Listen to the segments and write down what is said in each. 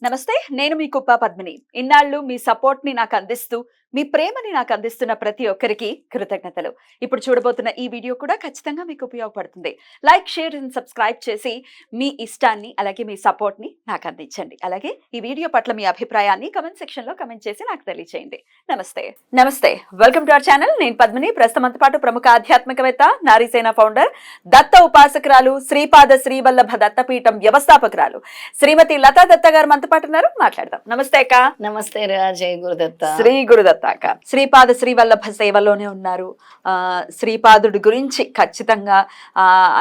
నమస్తే. నేను మీ కుప్ప పద్మిని. ఇన్నాళ్ళు మీ సపోర్ట్‌ని నాకందిస్తూ, మీ ప్రేమని నాకందిస్తున్న ప్రతి ఒక్కరికి కృతజ్ఞతలు. ఇప్పుడు చూడబోతున్న ఈ వీడియో కూడా ఖచ్చితంగా మీకు ఉపయోగపడుతుంది. లైక్, షేర్ అండ్ సబ్స్క్రైబ్ చేసి మీ ఇష్టాన్ని, అలాగే మీ సపోర్ట్‌ని నాకందించండి. అలాగే ఈ వీడియో పట్ల మీ అభిప్రాయాన్ని కామెంట్ సెక్షన్‌లో కామెంట్ చేసి నాకు తెలియజేయండి. నమస్తే. నమస్తే. Welcome to our channel. నేను పద్మిని. ప్రస్తుతం మనతో పాటు ప్రముఖ ఆధ్యాత్మికవేత్త, నారీసేన ఫౌండర్, దత్త ఉపాసకురాలు, శ్రీపాద శ్రీవల్లభ దత్తపీఠం వ్యవస్థాపకురాలు శ్రీమతి లతా దత్త గారు మనతో పాటు ఉన్నారు. మాట్లాడదాం. నమస్తే అక్క. నమస్తే జై గురుదత్త. శ్రీ గురుదత్త అక్క. శ్రీపాద శ్రీవల్లభ సేవలోనే ఉన్నారు. శ్రీపాదుడి గురించి ఖచ్చితంగా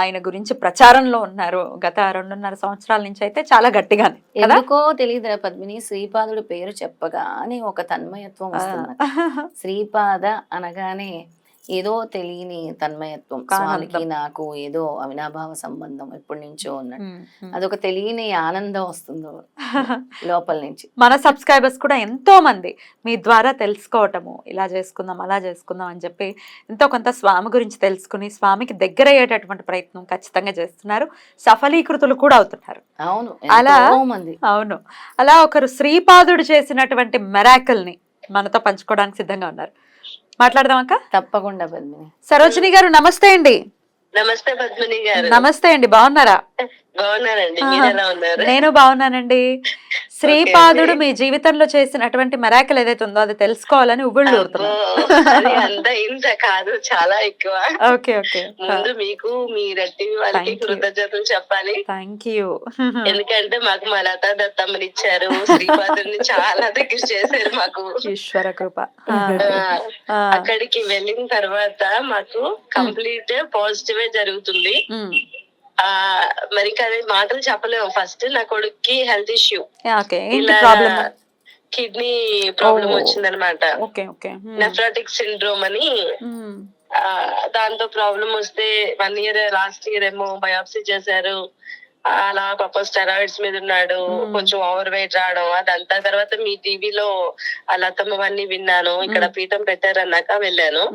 ఆయన గురించి ప్రచారంలో ఉన్నారు. గత 2.5 సంవత్సరాల నుంచి అయితే చాలా గట్టిగానే. ఎందుకో తెలియదురా పద్మిని, శ్రీపాదుడి పేరు చెప్పగానే ఒక తన్మయత్వం వస్తుంది. శ్రీపాద అనగానే ఏదో తెలియని తన్మయత్వం, స్వామికి నాకు ఏదో అవినాభావ సంబంధం ఎప్పటి నుంచో ఉన్నట్టు అదొక తెలియని ఆనందం వస్తుంది లోపల నుంచి. మన సబ్స్క్రైబర్స్ కూడా ఎంతో మంది మీ ద్వారా తెలుసుకోవటము, ఇలా చేసుకుందాం అలా చేసుకుందాం అని చెప్పి ఎంతో కొంత స్వామి గురించి తెలుసుకుని స్వామికి దగ్గర అయ్యేటటువంటి ప్రయత్నం ఖచ్చితంగా చేస్తున్నారు. సఫలీకృతులు కూడా అవుతున్నారు. అవును, అలా మంది. అవును, అలా ఒకరు శ్రీపాదుడు చేసినటువంటి మెరాకిల్ ని మనతో పంచుకోవడానికి సిద్ధంగా ఉన్నారు. మాట్లాడదాం అక్క. తప్పకుండా పద్మిని. సరోజిని గారు నమస్తే అండి. నమస్తే పద్మిని గారు. నమస్తే అండి, బాగున్నారా? బాగున్నారండి, మీరు ఎలా ఉన్నారు? నేను బాగున్నానండి. శ్రీపాదుడు మీ జీవితంలో చేసినటువంటి మెరాకిల్ ఏదైతే ఉందో అది తెలుసుకోవాలని ఉవ్విళ్ళు అంత ఇంత కాదు, చాలా ఎక్కువ. Okay okay. ముందు మీకు మీ రెడ్డి వాళ్ళకి కృతజ్ఞతలు చెప్పాలి. Thank you. ఎందుకంటే మాకు మా లతా దత్తమ్మని ఇచ్చారు, శ్రీపాదుని చాలా దగ్గర చేశారు మాకు. ఈశ్వర కృప. అక్కడికి వెళ్ళిన తర్వాత మాకు కంప్లీట్ పాజిటివ్ జరుగుతుంది. మరి అది మాటలు చెప్పలేము. ఫస్ట్ నా కొడుక్కి హెల్త్ ఇష్యూ, కిడ్నీ ప్రాబ్లం వచ్చిందనమాట. నెఫ్రాటిక్ సిండ్రోమ్ అని. దాంతో ప్రాబ్లం వస్తే 1 year లాస్ట్ ఇయర్ ఏమో బయాప్సీ చేశారు. అలా పాప స్టెరాయిడ్స్ మీద ఉన్నాడు, కొంచెం ఓవర్ వెయిట్ రావడం అదంతా. తర్వాత మీ టీవీలో లతమ్మవన్నీ విన్నాను, ఇక్కడ పీఠం పెట్టారన్నాక వెళ్ళాను.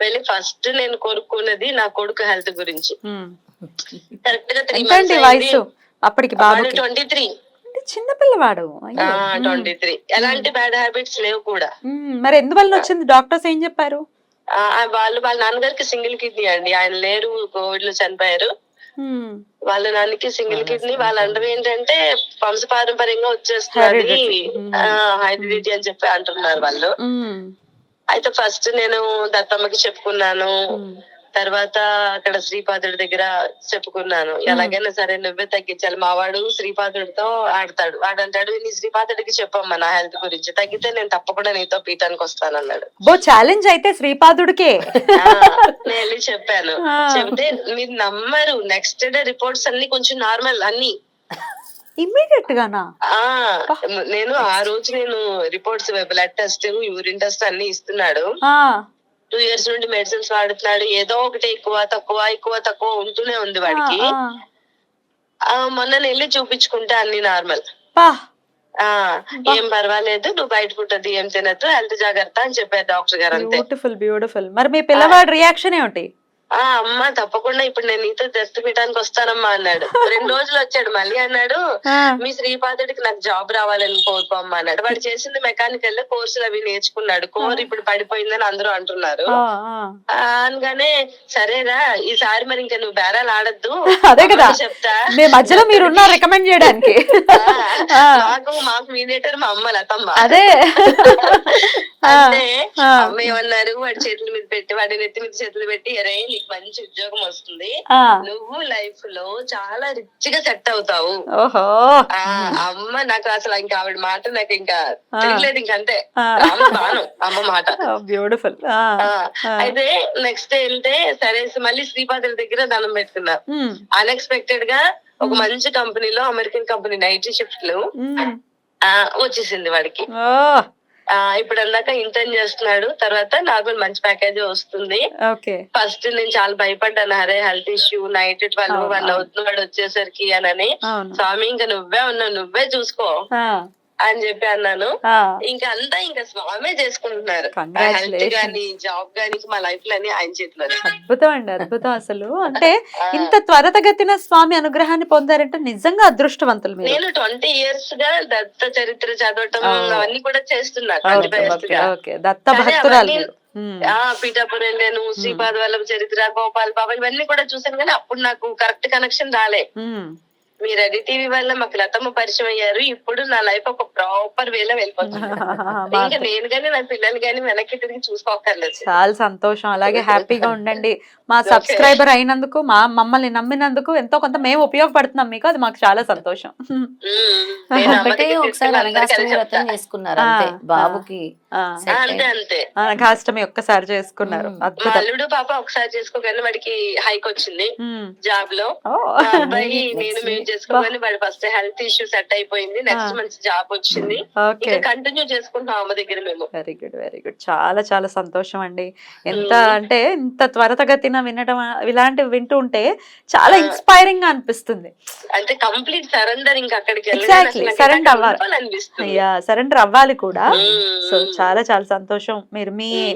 వెళ్ళి ఫస్ట్ నేను కోరుకున్నది నా కొడుకు హెల్త్ గురించి. కరెక్ట్ గా 3 months వయసు అప్పటికి బాబు 23. చిన్న పిల్లవాడు. 23. ఎలాంటి బ్యాడ్ హ్యాబిట్స్ లేవు కూడా. మరి ఎందువల్ల వచ్చింది? డాక్టర్స్ ఏం చెప్పారు? వాళ్ళ నాన్నగారికి సింగిల్ కిడ్నీ అండి, ఆయన లేరు, కోవిడ్ లో చనిపోయారు. వాళ్ళ నాన్నకి సింగిల్ కిడ్నీ. వాళ్ళ అందరూ ఏంటంటే వంశపారంపర్యంగా వచ్చేస్తున్నది, హైబ్రిడిటీ అని చెప్పి అంటున్నారు వాళ్ళు. అయితే ఫస్ట్ నేను దత్తమ్మకి చెప్పుకున్నాను, తర్వాత అక్కడ శ్రీపాదుడి దగ్గర చెప్పుకున్నాను. ఎలాగైనా సరే నువ్వే తగ్గించాలి, మావాడు శ్రీపాదుడితో ఆడతాడు, వాడంటాడు నీ శ్రీపాదుడికి చెప్పమ్మా నా హెల్త్ గురించి, తగ్గితే నేను తప్పకుండా నీతో పీఠానికి వస్తానన్నాడు. ఛాలెంజ్ అయితే శ్రీపాదుడికే. నేను వెళ్ళి చెప్పాను. చెప్తే మీరు నమ్మరు, నెక్స్ట్ డే రిపోర్ట్స్ అన్ని కొంచెం నార్మల్ అన్ని ఇమ్మీడియట్ గానా. నేను ఆ రోజు నేను reports, blood test, urine test అన్ని ఇస్తున్నాడు. 2 years నుండి మెడిసిన్స్ వాడుతున్నాడు. ఏదో ఒకటి ఎక్కువ తక్కువ ఉంటూనే ఉంది వాడికి. మొన్న వెళ్ళి చూపించుకుంటే అన్ని నార్మల్. ఏం పర్వాలేదు, నువ్వు బయట ఫుడ్ అది ఏం తినద్దు, హెల్త్ జాగ్రత్త అని చెప్పారు డాక్టర్ గారు. అంతే. బ్యూటిఫుల్. మరి మీ పిల్లవాడి రియాక్షన్ ఏమిటి? అమ్మ తప్పకుండా ఇప్పుడు నేను నీతో దత్తపీఠానికి వస్తానమ్మా అన్నాడు. 2 రోజులు వచ్చాడు, మళ్ళీ అన్నాడు మీ శ్రీపాదుడికి నాకు జాబ్ రావాలని కోరుకోమ్మా అన్నాడు. వాడు చేసింది మెకానికల్ కోర్సులు అవి నేర్చుకున్నాడు. కోర్ ఇప్పుడు పడిపోయిందని అందరూ అంటున్నారు. అనగానే సరేరా ఈసారి మరి ఇంకా నువ్వు బేరాలు ఆడద్దు, అదే కదా చెప్తా మధ్యలో మీరు రికమెండ్ చేయడానికి. మాకు మీడియేటర్ మా అమ్మ లతమ్మ. అదే అంటే అమ్మ ఏమన్నారు, వాడి చేతుల మీద పెట్టి, వాడి నెత్తి మీద చేతులు పెట్టి, అరే నీకు మంచి ఉద్యోగం వస్తుంది, నువ్వు లైఫ్ లో చాలా రిచ్ గా సెట్ అవుతావు. అమ్మ నాకు అసలు ఇంకా ఆవిడ మాట నాకు ఇంకా తెలియలేదు, ఇంకంతే బాను అమ్మ మాట. బ్యూటిఫుల్. అయితే నెక్స్ట్ డే వెళ్తే సరే మళ్ళీ శ్రీపాదుల దగ్గర దండం పెట్టుకున్నా. అన్ఎక్స్పెక్టెడ్ గా ఒక మంచి కంపెనీలో, అమెరికన్ కంపెనీ, నైట్ షిఫ్ట్ లో వచ్చేసింది వాడికి. ఇప్పుడు అందాక ఇంటర్న్ చేస్తున్నాడు, తర్వాత నార్మల్ మంచి ప్యాకేజ్ వస్తుంది. ఫస్ట్ నేను చాలా భయపడ్డాను, అరే హెల్త్ ఇష్యూ, నైట్ 12-1 అవుతుంది వాడు వచ్చేసరికి అని. స్వామి ఇంకా నువ్వే ఉన్నావు, నువ్వే చూసుకో, అని చెప్పి అన్నాను. ఆ, ఇంకా అంతా ఇంకా స్వామే చేసుకుంటున్నారు. Health Congratulations. గాని జాబ్ గాని మా లైఫ్ లోని ఆయన చేతిలో. అద్భుతం అండి, అద్భుతం అసలు. అంటే ఇంత త్వరితగతిన స్వామి అనుగ్రహాన్ని పొందారంటే నిజంగా అదృష్టవంతులు మీరు. నేను 20 years గా దత్త చరిత్ర చదవటం అవన్నీ కూడా చేస్తున్నా ఓకే, continuous ఓకే, గా. ఓకే. దత్త కానీ భక్తురాలు అవన్నీ మీరు. ఉమ్, పీఠాపురం వెళ్ళాను, శ్రీపాద వల్లభ చరిత్ర, గోపాల్ బాబా ఇవన్నీ కూడా చూసాను. కానీ అప్పుడు నాకు కరెక్ట్ కనెక్షన్ రాలే. ఉమ్. మీ రెడీ టీవీ వల్ల మాకు లతమ్మ పరిచయం అయ్యారు. ఇప్పుడు నా లైఫ్ ఒక ప్రాపర్ వేలో వెళ్ళిపోతుంది. ఇంకా నేను గానీ నా పిల్లలు గానీ వెనక్కి తిరిగి చూసుకోకర్లేదు. చాలా సంతోషం. అలాగే హ్యాపీగా ఉండండి. మా సబ్స్క్రైబర్ అయినందుకు, మమ్మల్ని నమ్మినందుకు ఎంతో కొంత మేము ఉపయోగపడుతున్నాం మీకు, అది మాకు చాలా సంతోషం. నేను అమ్మ ఒకటే దగ్గరికి ఒకసారి తీసుకెళ్ళి అందరికీ అనగాష్టమి అది వ్రతం చెప్తా. చేసుకున్నారు అంతే, బాబుకి ఆ, set అంతే అయింది. అంతే. అనఘాష్టమి ఒక్కసారి చేసుకున్నారు. ఉమ్. మా అద్భుతం. అల్లుడు పాప ఒకసారి చేసుకోగానే వాడికి హైక్ వచ్చింది ఉమ్. జాబ్ లో. ఓ, మా అబ్బాయి Next నేను week. మేము చేసుకోగానే వాడి ఫస్ట్ హెల్త్ ఇష్యూ సెట్ అయిపోయింది. నెక్స్ట్ మంచి జాబ్ వచ్చింది. ఓకే. ఇంకా కంటిన్యూ చేసుకుంటాం అమ్మ దగ్గర మేము. Very good, very good. చాలా చాలా సంతోషం అండి. ఎంత అంటే ఇంత త్వరితగతిన వినడం, ఇలాంటివి వింటూ ఉంటే చాలా ఇన్స్పైరింగ్ గా అనిపిస్తుంది. అంటే కంప్లీట్ సరెండర్ ఇంకా అక్కడికి Exactly, surrender అవ్వాలి. అనిపిస్తుంది. అయ్యా, సరెండర్ అవ్వాలి కూడా. సో మ్మ్. చాలా చాలా సంతోషం.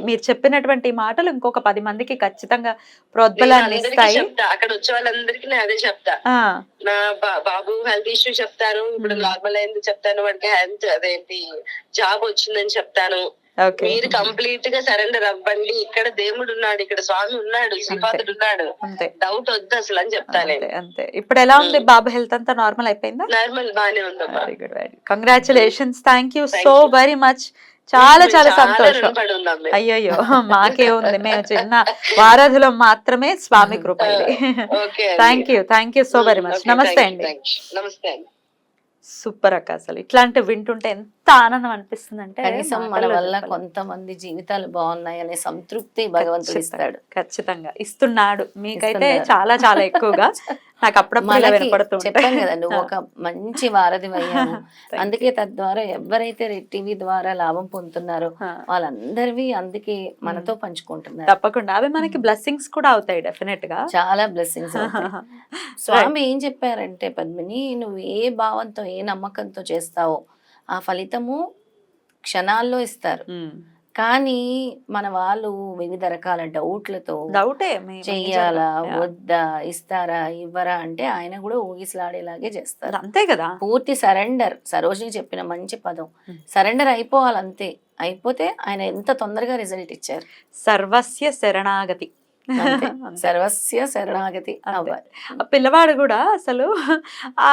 మీరు చెప్పినటువంటి మాటలు ఇంకొక 10 మందికి ఖచ్చితంగా ప్రోద్బలాన్ని నేను అందరికీ ఇస్తాయి. చెప్తా, అక్కడ వచ్చే వాళ్ళందరికీ నేను అదే చెప్తా. ఆ, నా బాబు హెల్త్ ఇష్యూ చెప్తాను, ఇప్పుడు నార్మల్ అయింది చెప్తాను, వాడికి హెల్త్ అదేంటి జాబ్ వచ్చిందని చెప్తాను. ఓకే. మీరు కంప్లీట్ గా సరెండర్ అవ్వండి. ఇక్కడ దేవుడు ఉన్నాడు, ఇక్కడ స్వామి ఉన్నాడు, శ్రీపాదుడు ఉన్నాడు, అంతే డౌట్ వద్దు అసలు అని చెప్తాను. అంతే అంతే. ఇప్పుడు ఎలా ఉంది బాబు హెల్త్ అంతా? నార్మల్ అయిపోయిందా? నార్మల్ బానే ఉందమ్మా. Very good, very congratulations. Thank you Thank so you. Very much. చాలా చాలా సంతోషం. రుణపడి ఉన్నాం మేము. అయ్యయ్యో, మాకే ఉంది, మేము చిన్న వారధులం మాత్రమే. స్వామి కృప ఇది. Okay thank you so very much. నమస్తే అండి. నమస్తే అండి. సూపర్ అక్క. అసలు ఇట్లాంటి వింటుంటే ఎంత ఆనందం అనిపిస్తుంది అంటే, కనీసం మన వల్ల కొంతమంది జీవితాలు బాగున్నాయి అనే సంతృప్తి భగవంతుడు ఇస్తాడు. ఖచ్చితంగా ఇస్తున్నాడు. మీకైతే ఇస్తున్నాడు. చాలా చాలా ఎక్కువగా. నాకు అప్పుడప్పుడు ఇలా మనకి వినపడుతుంది. చెప్పాను కదా, నువ్వు ఒక మంచి వారధి అయ్యావు. అందుకే తద్వారా ఎవరైతే రెడ్ టీవీ ద్వారా లాభం పొందుతున్నారో వాళ్ళందరివి అందుకే మనతో పంచుకుంటున్నారు. తప్పకుండా అవి మనకి బ్లెస్సింగ్స్ కూడా అవుతాయి డెఫినెట్ గా. చాలా బ్లెస్సింగ్స్. స్వామి ఏం చెప్పారంటే, పద్మిని, నువ్వు ఏ భావంతో ఏ నమ్మకంతో చేస్తావో ఆ ఫలితము క్షణాల్లో ఇస్తారు. కానీ మన వాళ్ళు వివిధ రకాల డౌట్లతో డౌటే చెయ్యాలా వద్దా, ఇస్తారా ఇవ్వరా అంటే ఆయన కూడా ఊగిసలాడేలాగే చేస్తారు. అంతే కదా. పూర్తి సరెండర్, సరోజిని చెప్పిన మంచి పదం, సరెండర్ అయిపోవాలంతే. అయిపోతే ఆయన ఎంత తొందరగా రిజల్ట్ ఇచ్చారు. సర్వస్య శరణాగతి. అంతే. సర్వస్య శరణాగతి అవ్వాలి. ఆ పిల్లవాడు కూడా అసలు ఆ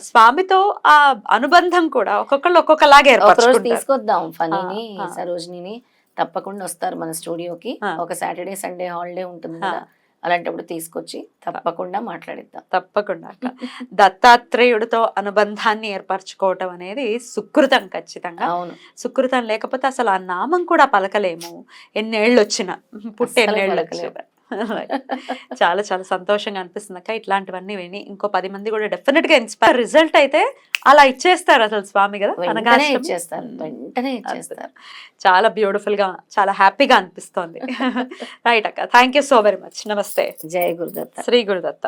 స్వామితో ఆ అనుబంధం కూడా ఒక్కొక్కళ్ళు ఒక్కొక్కలాగే ఒక రోజు ఏర్పరచుకుంటారు. తీసుకొద్దాం ఫనీని, సరోజిని తప్పకుండా వస్తారు మన స్టూడియోకి. ఒక సాటర్డే సండే హాలిడే ఉంటుంది కదా, అలాంటప్పుడు తీసుకొచ్చి తప్పకుండా మాట్లాడిద్దాం. తప్పకుండా అక్క. దత్తాత్రేయుడితో అనుబంధాన్ని ఏర్పరచుకోవటం అనేది సుకృతం. ఖచ్చితంగా అవును. సుకృతం లేకపోతే అసలు ఆ నామం కూడా పలకలేము. ఎన్నేళ్ళు వచ్చినా, పుట్టి అస్సలు ఎన్నేళ్ళు పలకలేము. వచ్చినా. చాలా చాలా సంతోషంగా అనిపిస్తుంది అక్క. ఇట్లాంటివన్నీ విని ఇంకో 10 మంది కూడా డెఫినెట్ గా ఇన్స్పైర్. రిజల్ట్ అయితే అలా ఇచ్చేస్తారు అసలు స్వామి కదా. వెంటనే ఇచ్చేస్తారు, వెంటనే ఇచ్చేస్తారు. చాలా బ్యూటిఫుల్ గా, చాలా హ్యాపీగా అనిపిస్తోంది. రైట్ అక్క, thank you so very much. నమస్తే. జై గురుదత్త. శ్రీ గురుదత్త.